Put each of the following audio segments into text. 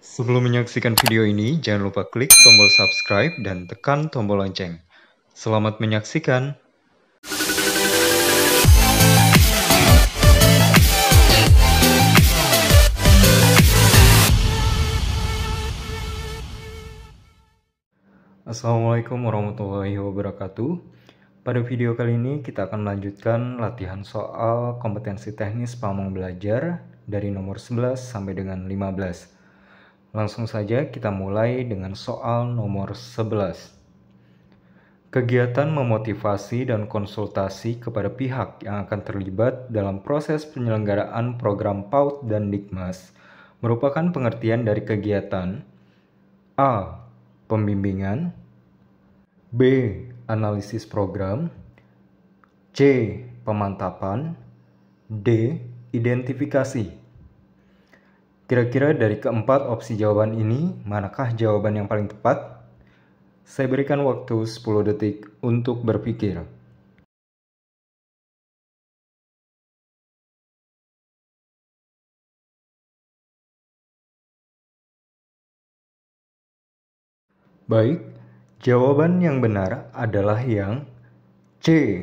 Sebelum menyaksikan video ini, jangan lupa klik tombol subscribe dan tekan tombol lonceng. Selamat menyaksikan. Assalamualaikum warahmatullahi wabarakatuh. Pada video kali ini kita akan melanjutkan latihan soal kompetensi teknis pamong belajar dari nomor 11 sampai dengan 15. Langsung saja kita mulai dengan soal nomor 11. Kegiatan memotivasi dan konsultasi kepada pihak yang akan terlibat dalam proses penyelenggaraan program PAUD dan Dikmas merupakan pengertian dari kegiatan A. Pembimbingan, B. Analisis program, C. Pemantapan, D. Identifikasi. Kira-kira dari keempat opsi jawaban ini, manakah jawaban yang paling tepat? Saya berikan waktu 10 detik untuk berpikir. Baik, jawaban yang benar adalah yang C.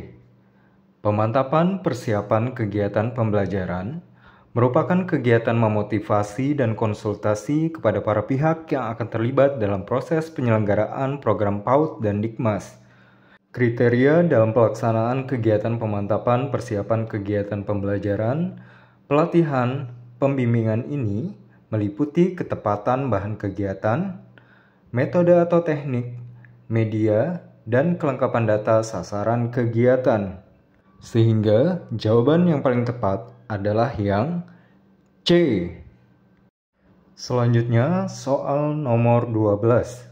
Pemantapan persiapan kegiatan pembelajaran merupakan kegiatan memotivasi dan konsultasi kepada para pihak yang akan terlibat dalam proses penyelenggaraan program PAUD dan Dikmas. Kriteria dalam pelaksanaan kegiatan pemantapan persiapan kegiatan pembelajaran, pelatihan, pembimbingan ini meliputi ketepatan bahan kegiatan, metode atau teknik, media, dan kelengkapan data sasaran kegiatan. Sehingga jawaban yang paling tepat adalah yang C. Selanjutnya soal nomor 12.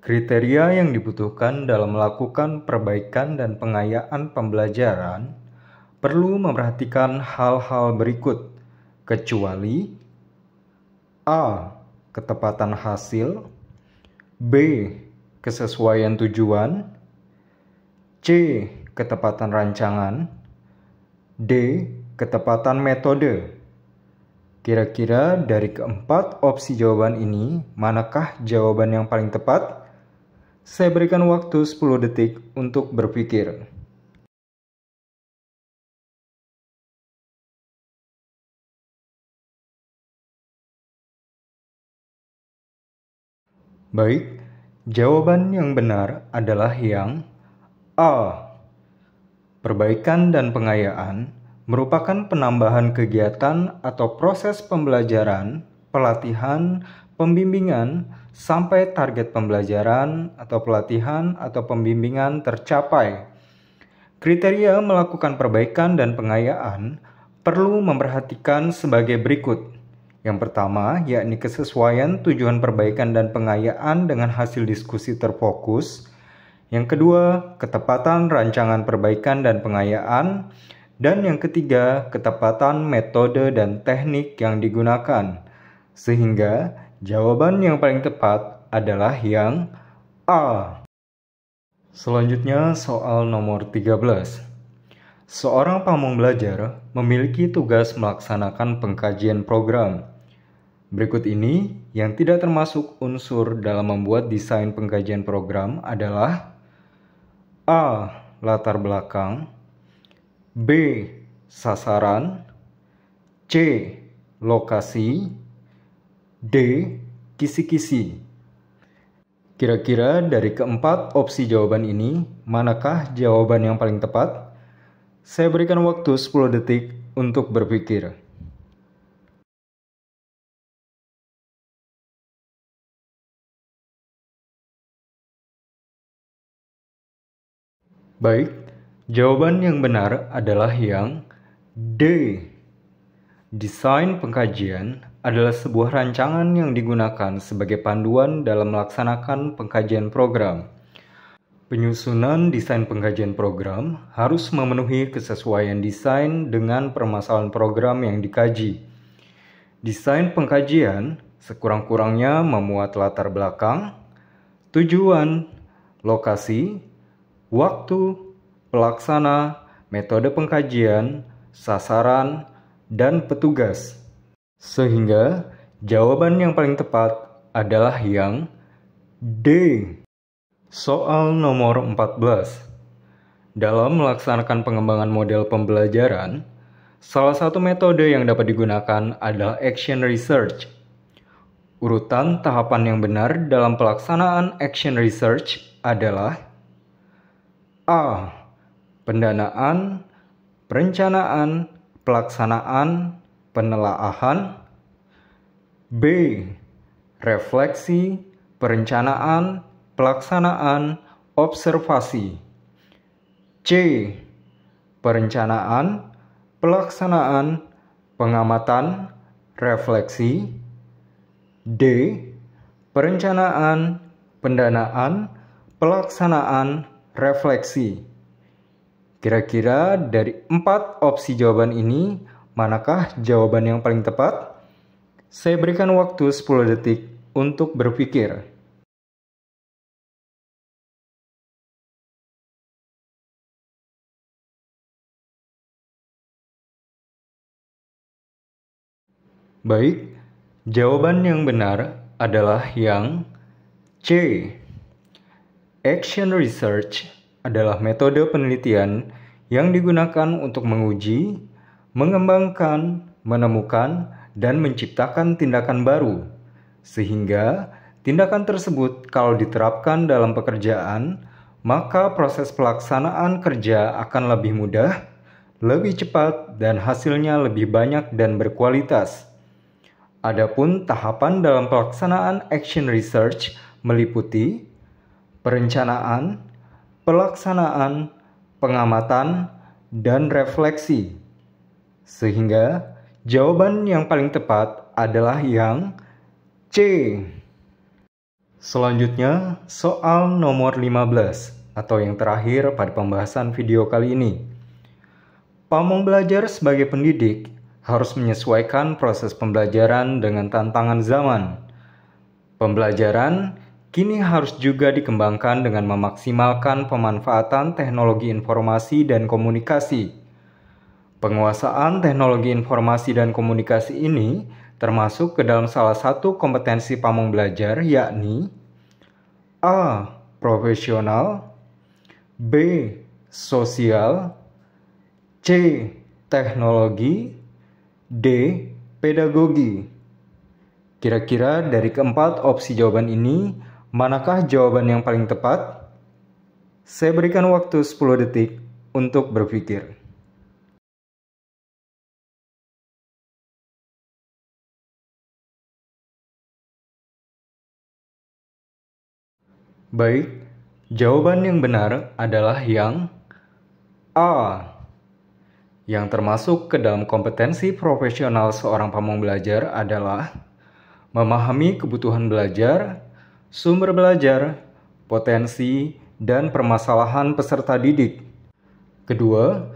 Kriteria yang dibutuhkan dalam melakukan perbaikan dan pengayaan pembelajaran perlu memperhatikan hal-hal berikut, kecuali A. Ketepatan hasil, B. Kesesuaian tujuan, C. Ketepatan rancangan, D. Ketepatan metode. Kira-kira dari keempat opsi jawaban ini, manakah jawaban yang paling tepat? Saya berikan waktu 10 detik untuk berpikir. Baik, jawaban yang benar adalah yang A. Perbaikan dan pengayaan merupakan penambahan kegiatan atau proses pembelajaran, pelatihan, pembimbingan, sampai target pembelajaran atau pelatihan atau pembimbingan tercapai. Kriteria melakukan perbaikan dan pengayaan perlu memperhatikan sebagai berikut. Yang pertama, yakni kesesuaian tujuan perbaikan dan pengayaan dengan hasil diskusi terfokus. Yang kedua, ketepatan rancangan perbaikan dan pengayaan. Dan yang ketiga, ketepatan metode dan teknik yang digunakan. Sehingga jawaban yang paling tepat adalah yang A. Selanjutnya soal nomor 13. Seorang pamong belajar memiliki tugas melaksanakan pengkajian program. Berikut ini yang tidak termasuk unsur dalam membuat desain pengkajian program adalah A. Latar belakang, B. Sasaran, C. Lokasi, D. Kisi-kisi. Kira-kira dari keempat opsi jawaban ini, manakah jawaban yang paling tepat? Saya berikan waktu 10 detik untuk berpikir. Baik, jawaban yang benar adalah yang D. Desain pengkajian adalah sebuah rancangan yang digunakan sebagai panduan dalam melaksanakan pengkajian program. Penyusunan desain pengkajian program harus memenuhi kesesuaian desain dengan permasalahan program yang dikaji. Desain pengkajian sekurang-kurangnya memuat latar belakang, tujuan, lokasi, waktu, pelaksana, metode pengkajian, sasaran, dan petugas. Sehingga Jawaban yang paling tepat adalah yang D. Soal nomor 14. Dalam melaksanakan pengembangan model pembelajaran, salah satu metode yang dapat digunakan adalah action research. Urutan tahapan yang benar dalam pelaksanaan action research adalah A. Pendanaan, perencanaan, pelaksanaan, penelaahan. B. Refleksi, perencanaan, pelaksanaan, observasi. C. Perencanaan, pelaksanaan, pengamatan, refleksi. D. Perencanaan, pendanaan, pelaksanaan, refleksi. Kira-kira dari 4 opsi jawaban ini, manakah jawaban yang paling tepat? Saya berikan waktu 10 detik untuk berpikir. Baik, jawaban yang benar adalah yang C. Action research adalah metode penelitian yang digunakan untuk menguji, mengembangkan, menemukan, dan menciptakan tindakan baru, sehingga tindakan tersebut kalau diterapkan dalam pekerjaan, maka proses pelaksanaan kerja akan lebih mudah, lebih cepat, dan hasilnya lebih banyak dan berkualitas. Adapun tahapan dalam pelaksanaan action research meliputi perencanaan, pelaksanaan, pengamatan, dan refleksi. Sehingga jawaban yang paling tepat adalah yang C. Selanjutnya, soal nomor 15 atau yang terakhir pada pembahasan video kali ini. Pamong belajar sebagai pendidik harus menyesuaikan proses pembelajaran dengan tantangan zaman. Pembelajaran kini harus juga dikembangkan dengan memaksimalkan pemanfaatan teknologi informasi dan komunikasi. Penguasaan teknologi informasi dan komunikasi ini termasuk ke dalam salah satu kompetensi pamong belajar, yakni A. Profesional, B. Sosial, C. Teknologi, D. Pedagogi. Kira-kira dari keempat opsi jawaban ini, manakah jawaban yang paling tepat? Saya berikan waktu 10 detik untuk berpikir. Baik, jawaban yang benar adalah yang A. Yang termasuk ke dalam kompetensi profesional seorang pamong belajar adalah memahami kebutuhan belajar, sumber belajar, potensi, dan permasalahan peserta didik. Kedua,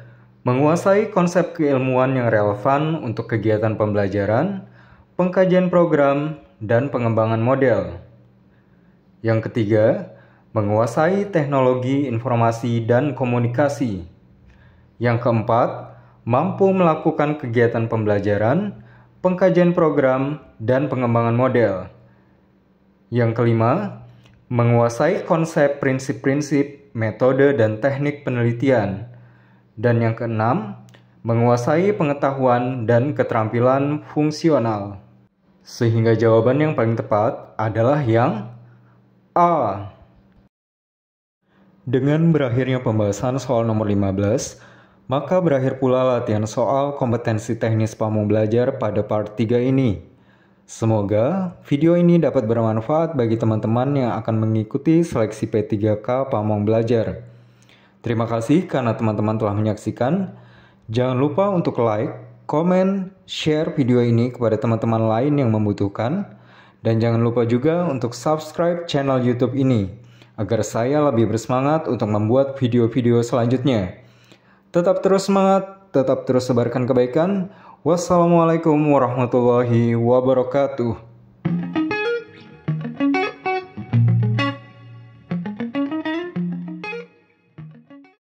menguasai konsep keilmuan yang relevan untuk kegiatan pembelajaran, pengkajian program, dan pengembangan model. Yang ketiga, menguasai teknologi informasi dan komunikasi. Yang keempat, mampu melakukan kegiatan pembelajaran, pengkajian program, dan pengembangan model. Yang kelima, menguasai konsep prinsip-prinsip, metode, dan teknik penelitian. Dan yang keenam, menguasai pengetahuan dan keterampilan fungsional. Sehingga jawaban yang paling tepat adalah yang A. Dengan berakhirnya pembahasan soal nomor 15, maka berakhir pula latihan soal kompetensi teknis pamong belajar pada part 3 ini. Semoga video ini dapat bermanfaat bagi teman-teman yang akan mengikuti seleksi P3K Pamong Belajar. Terima kasih karena teman-teman telah menyaksikan. Jangan lupa untuk like, komen, share video ini kepada teman-teman lain yang membutuhkan. Dan jangan lupa juga untuk subscribe channel YouTube ini, agar saya lebih bersemangat untuk membuat video-video selanjutnya. Tetap terus semangat, tetap terus sebarkan kebaikan. Wassalamualaikum warahmatullahi wabarakatuh.